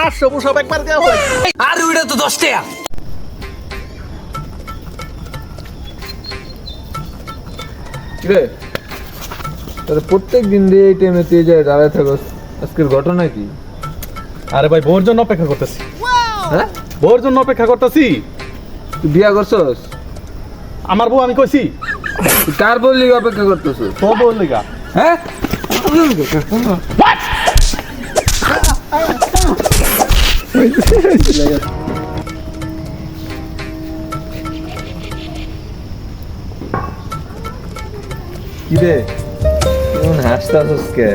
500 push-up একবার দেওয়া হয়। আর ওইটা তো 10 টাকা। রে তাহলে প্রত্যেক দিন দিয়ে এই টাইমে তুই যায় দাঁড়ায় থাকস, আজকের ঘটনা কি? আরে ভাই বউর জন্য অপেক্ষা করতেছি। হ্যাঁ, বউর জন্য অপেক্ষা করতেছি। তুই বিয়া করছস? আমার বউ আমি কইছি তুই কার বললি অপেক্ষা করতেছস? তো বউর লিগা। হ্যাঁ, কি রে কেমন হাসতাছস কে?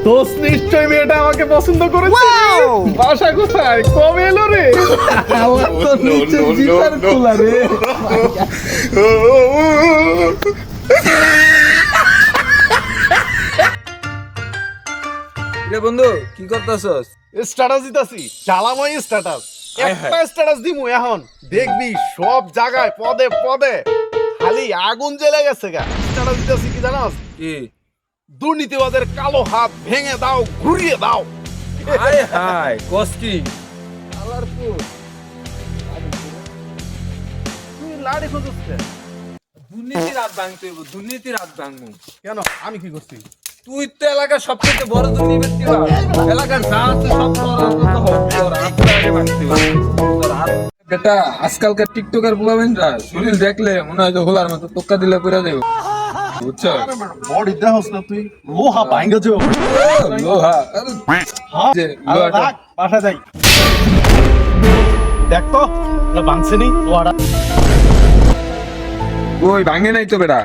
দোষ নিশ্চয় মেয়েটা আমাকে পছন্দ করেছে। বাসা কোথায়, কবে এলো রে? আমার তো নিচে জিতার খোলা রে। রে বন্ধু কি করতেছস? স্ট্যাটাস দিতাছি, চালাময় স্ট্যাটাস। একটা স্ট্যাটাস দিমু এখন, দেখবি সব জায়গায় পদে পদে খালি আগুন জ্বলে গেছে গা। স্ট্যাটাস দিতাছি কি জানাস? কি? দুর্নীতিবাদের কালো হাত ভেঙে দাও, ঘুরিয়ে দাও। হাই হাই কস কি? আলার পুত তুই লাড়ি খুঁজছিস কেন? দুর্নীতির হাত ভাঙতে হইব, দুর্নীতির হাত ভাঙবো। কেন, আমি কি করছি? তুই তো এলাকার সবচেয়ে বড় দুর্নীতি, এলাকার যা আছে সব তোর হাত আগে ভাঙতে হইব। তোর হাত বেটা, আজকালকার টিকটকার পোলাবেনরা শরীর দেখলে মনে হয় যে হোলার মতো টোক্কা দিলে পুরা দেব, বুঝছো? বডি দেহস না তুই, লোহা ভাঙা যাও। লোহা যে লোহাটা রাখ, বাসা যাই। দেখ তো ভাঙছে নি লোহাটা। ওই ভাঙে নাই তো বেটা।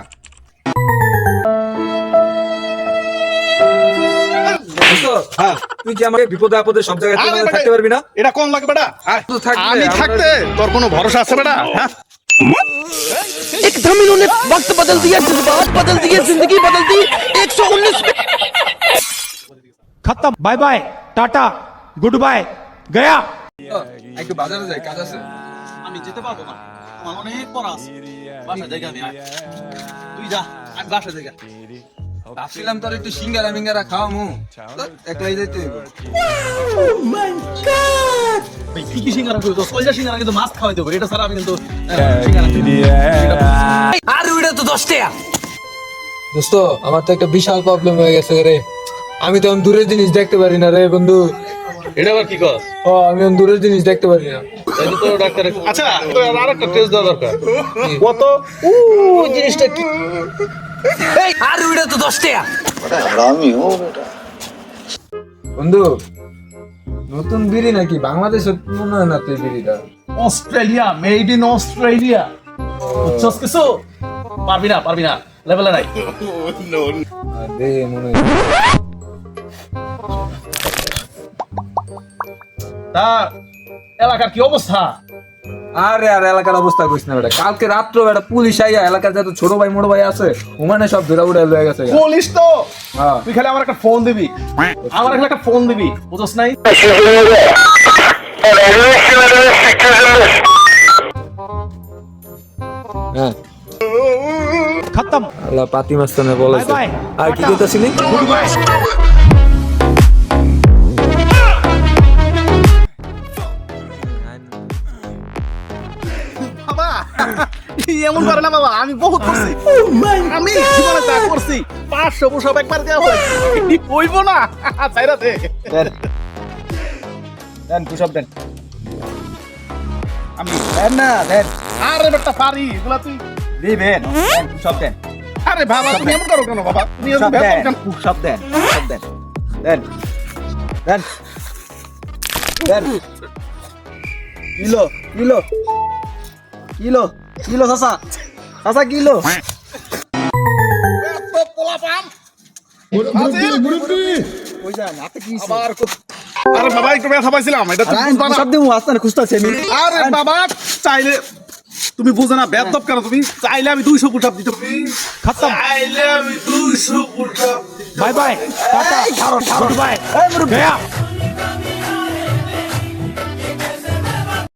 হ্যাঁ, তুই কি আমাকে বিপদে আপদে সব জায়গায় আরে বেটা, থাকতে পারবি না? এটা কোন লাগে বেটা? তো থাকবে, আমি আমরা- থাকতে তোর কোনো ভরসা আছে বেটা? হ্যাঁ, एकदम इन्होंने वक्त बदल दिया, जज्बात बदल दिए, जिंदगी बदल दी। 119 खत्म, bye bye, tata, goodbye, गया। একটু বাজারে যাই, কাজ আছে। আমি যেতে পারবো না, আমার অনেক পড়া আছে। বাসা জায়গা আমি আয়। তুই যা, আমি বাসা জায়গা। ভাবছিলাম তোর একটু সিঙ্গারা মিঙ্গারা খাওয়ামু, একলাই যাইতে হইব। ভাই, কি কি সিঙ্গারা করবো? কলজা সিঙ্গারা কিন্তু মাছ খাওয়াই দেবো, এটা ছাড়া আমি কিন্তু সিঙ্গারা আর ওইটা তো 10 টাকা। দোস্ত, আমার তো একটা বিশাল প্রবলেম হয়ে গেছে রে। আমি তো এখন দূরের জিনিস দেখতে পারি না রে বন্ধু। এটা আবার কি কর? ও, আমি এখন দূরের জিনিস দেখতে পারি না। তাইলে তো ডাক্তার। আচ্ছা, তো আর একটা টেস্ট দেওয়া দরকার। কত জিনিসটা কি? আর ওইটা তো 10 টাকা। বন্ধু, নতুন বিড়ি নাকি? বাংলাদেশে মনে হয় না তো এই বিড়িটা। Australia, made in Australia. বুঝছস কিছু? পারবি না, লেভেলে নাই। আরে মনে হয় তা এলাকার কি অবস্থা? আরে আর এলাকার অবস্থা কইস না বেটা। কালকে রাত্র বেটা পুলিশ আইয়া এলাকার যত ছোট ভাই মোড় ভাই আছে ওখানে সব ধরে উড়ে লয়ে গেছে। পুলিশ তো, হ্যাঁ। তুই খালি আমার একটা ফোন দিবি, আমার একটা ফোন দিবি, বুঝছস নাই? হ্যাঁ, खत्म, আল্লাহ পাতি মাস্তানে বলেছে। বাই বাই, আর কি কইতাছিলি? Good bye. বাবা, এমন করে না বাবা, আমি বহুত করছি। আমি জীবনে যা করছি 500 পুশ-আপ একবার দেওয়া হয়। হইব না, চাইরা দে। দেন পুশ-আপ দেন। আমি দেন না, দেন। আরে বেটা পারি, এগুলা তুই দিবেন। দেন পুশ-আপ দেন। আরে বাবা, তুমি এমন করো কেন বাবা? তুমি এমন করো কেন? পুশ-আপ দেন, পুশ-আপ দেন। দেন। দেন। দেন। কিলো, কিলো। কিলো, কিলো চাচা, চাচা কিলো। আরে বাবা, একটু ব্যথা পাইছিলাম, এটা তুমি বুঝবা না। আরে বাবা, চাইলে তুমি বুঝো না, বেদব কেন তুমি? চাইলে আমি 200 পুশ-আপ দিতে পারি। खत्म, চাইলে আমি 200 push up bye bye, tata, goodbye, गया।